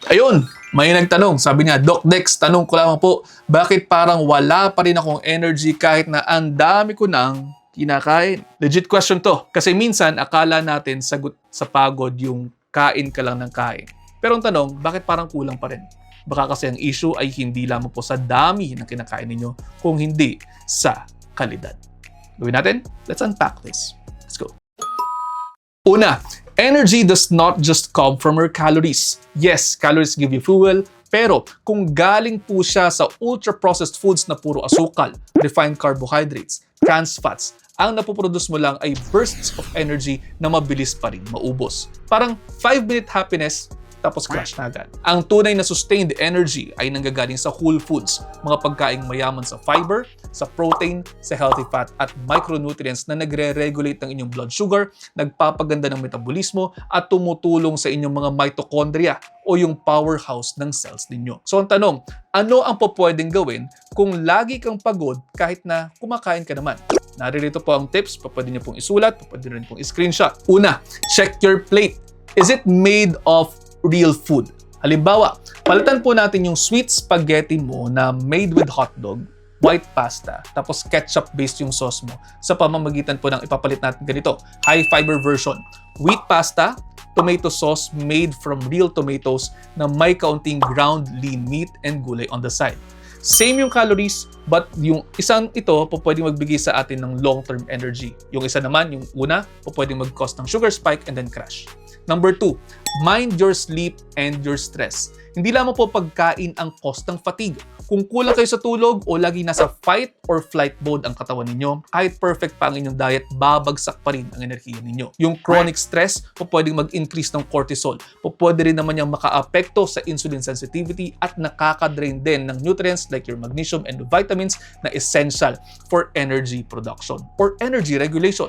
Ayun, may nagtanong. Sabi niya, Doc Dex, tanong ko lamang po, bakit parang wala pa rin akong energy kahit na ang dami ko nang kinakain? Legit question to. Kasi minsan, akala natin sagot sa pagod yung kain ka lang ng kain. Pero ang tanong, bakit parang kulang pa rin? Baka kasi ang issue ay hindi lamang po sa dami ng kinakain ninyo, kung hindi sa kalidad. Gawin natin? Let's unpack this. Let's go. Una, energy does not just come from our calories. Yes, calories give you fuel, pero kung galing po siya sa ultra-processed foods na puro asukal, refined carbohydrates, trans fats, ang napoproduce mo lang ay bursts of energy na mabilis pa rin maubos. Parang 5-minute happiness, tapos crash na agad. Ang tunay na sustained energy ay nanggagaling sa whole foods, mga pagkaing mayaman sa fiber, sa protein, sa healthy fat at micronutrients na nagre-regulate ng inyong blood sugar, nagpapaganda ng metabolismo at tumutulong sa inyong mga mitochondria o yung powerhouse ng cells ninyo. So ang tanong, ano ang pwedeng gawin kung lagi kang pagod kahit na kumakain ka naman? Naririto po ang tips, pwede niyo pong isulat, pwede rin pong screenshot. Una, check your plate. Is it made of real food? Halimbawa, palitan po natin yung sweet spaghetti mo na made with hotdog, white pasta, tapos ketchup-based yung sauce mo sa pamamagitan po ng ipapalit natin ganito, high fiber version. Wheat pasta, tomato sauce made from real tomatoes na may kaunting ground lean meat and gulay on the side. Same yung calories, but yung isang ito pwedeng magbigay sa atin ng long-term energy. Yung isa naman, yung una, pwedeng mag-cause ng sugar spike and then crash. Number 2, mind your sleep and your stress. Hindi lamang po pagkain ang cause ng fatigue. Kung kulang kayo sa tulog o lagi nasa fight or flight mode ang katawan ninyo, kahit perfect pa ang inyong diet, babagsak pa rin ang enerhiya ninyo. Yung chronic stress, pwedeng mag-increase ng cortisol. Pwede rin naman yung maka-apekto sa insulin sensitivity at nakaka-drain din ng nutrients like your magnesium and vitamins na essential for energy production or energy regulation.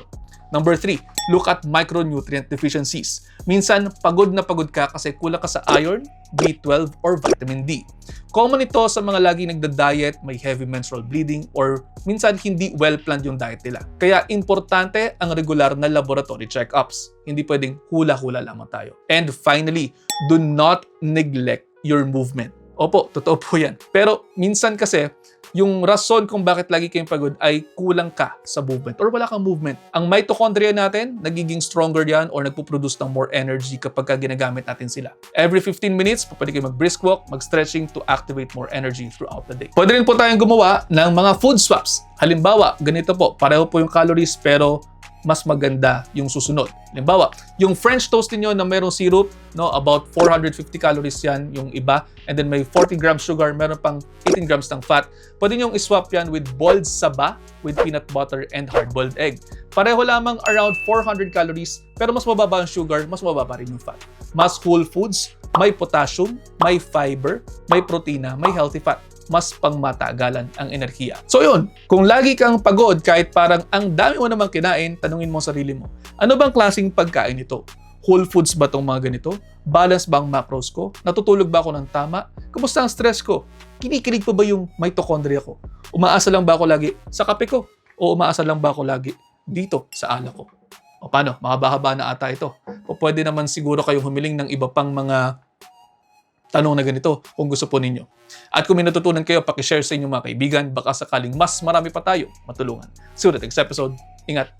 Number 3, look at micronutrient deficiencies. Minsan, pagod na pagod ka kasi kulang ka sa iron, B12, or vitamin D. Common ito sa mga laging nagda-diet, may heavy menstrual bleeding, or minsan hindi well-planned yung diet nila. Kaya importante ang regular na laboratory check-ups. Hindi pwedeng hula-hula lamang tayo. And finally, do not neglect your movement. Opo, totoo po yan. Pero minsan kasi, yung rason kung bakit lagi kayong pagod ay kulang ka sa movement or wala kang movement. Ang mitochondria natin, nagiging stronger yan or nagpo-produce ng more energy kapag ginagamit natin sila. Every 15 minutes, pwede kayo mag-brisk walk, mag-stretching to activate more energy throughout the day. Pwede rin po tayong gumawa ng mga food swaps. Halimbawa, ganito po, pareho po yung calories pero mas maganda yung susunod. Halimbawa, yung French toast niyo na merong syrup, no, about 450 calories yan yung iba, and then may 40 grams sugar, meron pang 18 grams ng fat. Pwede nyo i-swap yan with boiled saba with peanut butter and hard-boiled egg. Pareho lamang around 400 calories, pero mas mababa ang sugar, mas mababa rin yung fat. Mas whole foods, may potassium, may fiber, may protina, may healthy fat. Mas pangmatagalan ang enerhiya. So yun, kung lagi kang pagod kahit parang ang dami mo namang kinain, tanungin mo sarili mo, ano bang klaseng pagkain ito? Whole foods ba tong mga ganito? Balance ba ang macros ko? Natutulog ba ako ng tama? Kumusta ang stress ko? Kinikilig pa ba yung mitochondria ko? Umaasa lang ba ako lagi sa kape ko? O umaasa lang ba ako lagi dito sa alak ko? O paano? Mahaba-haba na ata ito. O pwede naman siguro kayong humiling ng iba pang mga tanong na ganito kung gusto po ninyo. At kung may natutunan kayo, pakishare sa inyong mga kaibigan, baka sakaling mas marami pa tayo matulungan. See you next episode. Ingat!